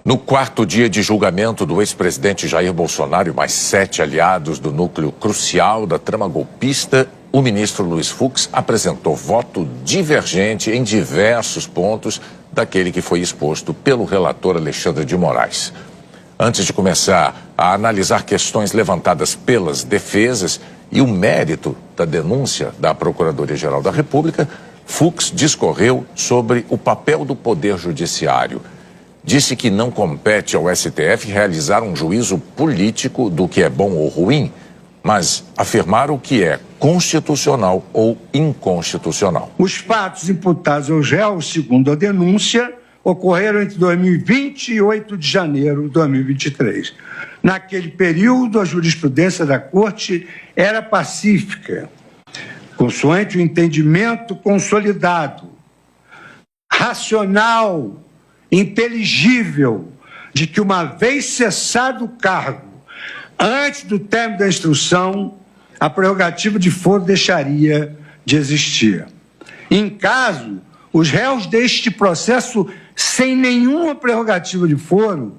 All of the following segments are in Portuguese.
No quarto dia de julgamento do ex-presidente Jair Bolsonaro e mais 7 aliados do núcleo crucial da trama golpista, o ministro Luiz Fux apresentou voto divergente em diversos pontos daquele que foi exposto pelo relator Alexandre de Moraes. Antes de começar a analisar questões levantadas pelas defesas e o mérito da denúncia da Procuradoria-Geral da República, Fux discorreu sobre o papel do Poder Judiciário. Disse que não compete ao STF realizar um juízo político do que é bom ou ruim, mas afirmar o que é constitucional ou inconstitucional. Os fatos imputados aos réus, segundo a denúncia, ocorreram entre 2020 e 8 de janeiro de 2023. Naquele período, a jurisprudência da Corte era pacífica, consoante o entendimento consolidado, racional, inteligível, de que uma vez cessado o cargo, antes do término da instrução, a prerrogativa de foro deixaria de existir. Em caso, os réus deste processo, sem nenhuma prerrogativa de foro,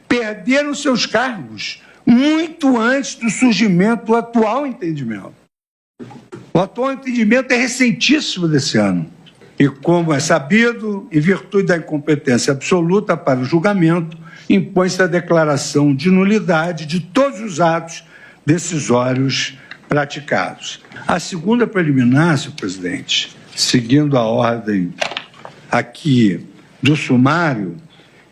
perderam seus cargos muito antes do surgimento do atual entendimento. O atual entendimento é recentíssimo desse ano. E, como é sabido, em virtude da incompetência absoluta para o julgamento, impõe-se a declaração de nulidade de todos os atos decisórios praticados. A segunda preliminar, senhor presidente, seguindo a ordem aqui do sumário,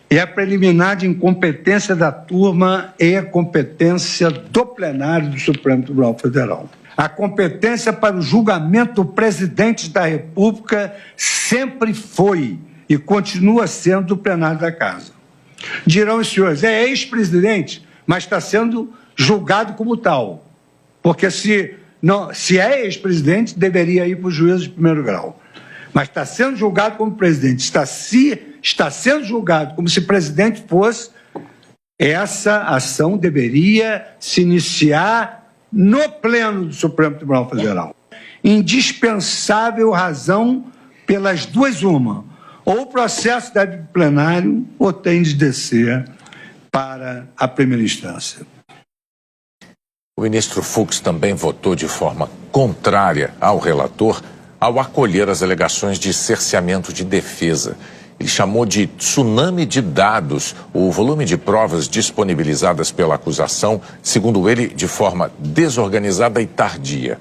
é a preliminar de incompetência da turma e a competência do plenário do Supremo Tribunal Federal. A competência para o julgamento do presidente da República sempre foi e continua sendo do plenário da Casa. Dirão os senhores, é ex-presidente, mas está sendo julgado como tal. Porque se é ex-presidente, deveria ir para o juízo de primeiro grau. Mas está sendo julgado como presidente, está sendo julgado como se presidente fosse, essa ação deveria se iniciar no pleno do Supremo Tribunal Federal. Indispensável razão pelas duas uma. Ou o processo deve ir para o plenário ou tem de descer para a primeira instância. O ministro Fux também votou de forma contrária ao relator ao acolher as alegações de cerceamento de defesa. Ele chamou de tsunami de dados o volume de provas disponibilizadas pela acusação, segundo ele, de forma desorganizada e tardia.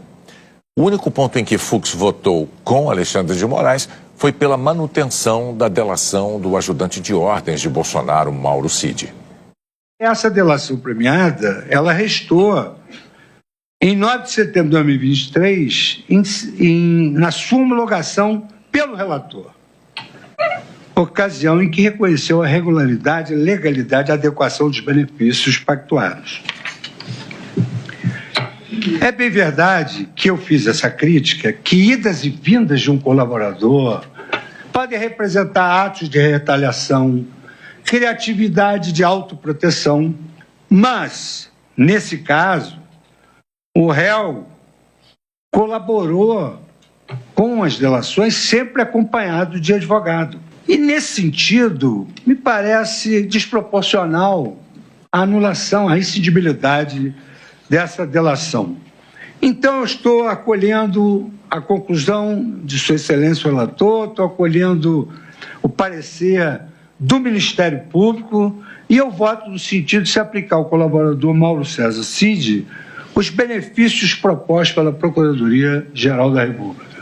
O único ponto em que Fux votou com Alexandre de Moraes foi pela manutenção da delação do ajudante de ordens de Bolsonaro, Mauro Cid. Essa delação premiada, ela restou em 9 de setembro de 2023, na sua homologação pelo relator. Ocasião em que reconheceu a regularidade, legalidade e adequação dos benefícios pactuados. É bem verdade que eu fiz essa crítica, que idas e vindas de um colaborador podem representar atos de retaliação, criatividade de autoproteção, mas, nesse caso, o réu colaborou com as delações sempre acompanhado de advogado. E, nesse sentido, me parece desproporcional a anulação, a incidibilidade dessa delação. Então, eu estou acolhendo a conclusão de Sua Excelência o relator, estou acolhendo o parecer do Ministério Público e eu voto no sentido de se aplicar ao colaborador Mauro César Cid os benefícios propostos pela Procuradoria-Geral da República.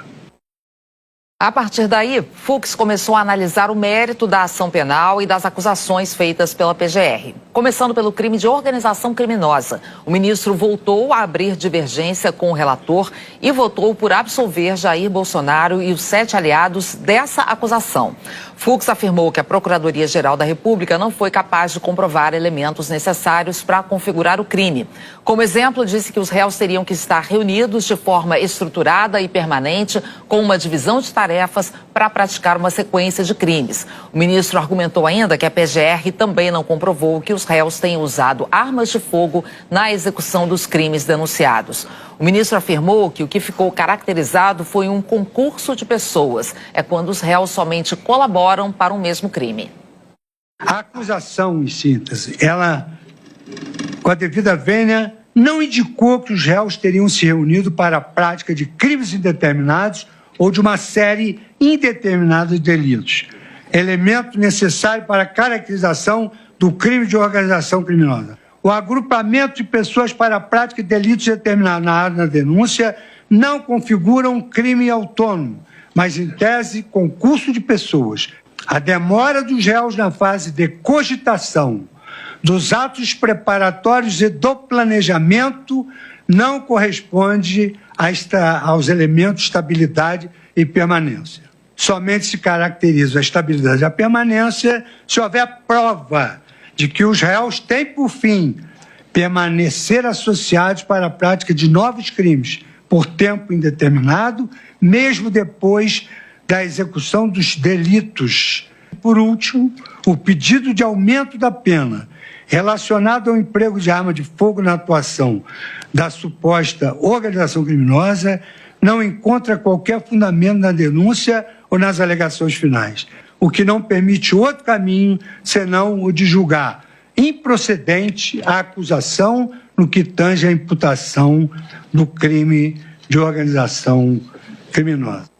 A partir daí, Fux começou a analisar o mérito da ação penal e das acusações feitas pela PGR. Começando pelo crime de organização criminosa, o ministro voltou a abrir divergência com o relator e votou por absolver Jair Bolsonaro e os 7 aliados dessa acusação. Fux afirmou que a Procuradoria-Geral da República não foi capaz de comprovar elementos necessários para configurar o crime. Como exemplo, disse que os réus teriam que estar reunidos de forma estruturada e permanente, com uma divisão de tarefas para praticar uma sequência de crimes. O ministro argumentou ainda que a PGR também não comprovou que os réus tenham usado armas de fogo na execução dos crimes denunciados. O ministro afirmou que o que ficou caracterizado foi um concurso de pessoas. É quando os réus somente colaboram para um mesmo crime. A acusação, em síntese, ela, com a devida vênia, não indicou que os réus teriam se reunido para a prática de crimes indeterminados ou de uma série indeterminada de delitos, elemento necessário para a caracterização do crime de organização criminosa. O agrupamento de pessoas para a prática de delitos determinados na denúncia não configura um crime autônomo, mas, em tese, concurso de pessoas. A demora dos réus na fase de cogitação, dos atos preparatórios e do planejamento não corresponde aos elementos de estabilidade e permanência. Somente se caracteriza a estabilidade e a permanência se houver prova de que os réus têm por fim permanecer associados para a prática de novos crimes por tempo indeterminado, mesmo depois da execução dos delitos. Por último, o pedido de aumento da pena relacionado ao emprego de arma de fogo na atuação da suposta organização criminosa não encontra qualquer fundamento na denúncia ou nas alegações finais, o que não permite outro caminho senão o de julgar improcedente a acusação no que tange à imputação do crime de organização criminosa.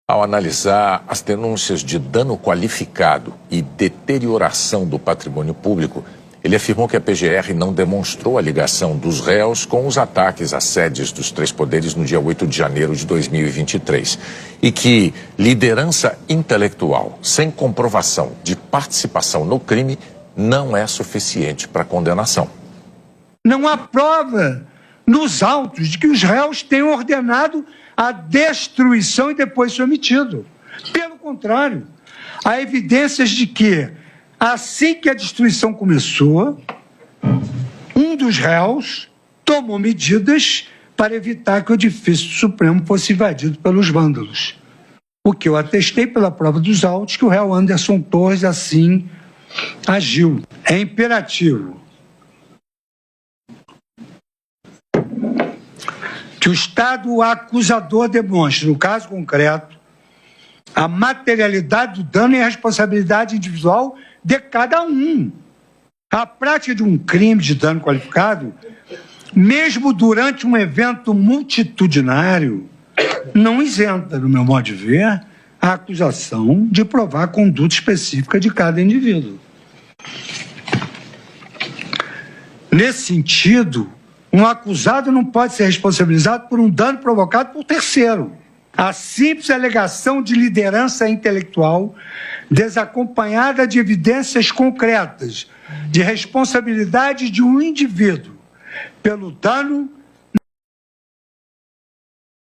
Ao analisar as denúncias de dano qualificado e deterioração do patrimônio público, ele afirmou que a PGR não demonstrou a ligação dos réus com os ataques às sedes dos três poderes no dia 8 de janeiro de 2023 e que liderança intelectual sem comprovação de participação no crime não é suficiente para condenação. Não há prova nos autos de que os réus tenham ordenado a destruição e depois se omitido. Pelo contrário, há evidências de que, assim que a destruição começou, um dos réus tomou medidas para evitar que o edifício Supremo fosse invadido pelos vândalos. O que eu atestei pela prova dos autos que o réu Anderson Torres assim agiu. É imperativo que o Estado acusador demonstre, no caso concreto, a materialidade do dano e a responsabilidade individual de cada um. A prática de um crime de dano qualificado, mesmo durante um evento multitudinário, não isenta, no meu modo de ver, a acusação de provar a conduta específica de cada indivíduo. Nesse sentido, um acusado não pode ser responsabilizado por um dano provocado por terceiro. A simples alegação de liderança intelectual, desacompanhada de evidências concretas de responsabilidade de um indivíduo pelo dano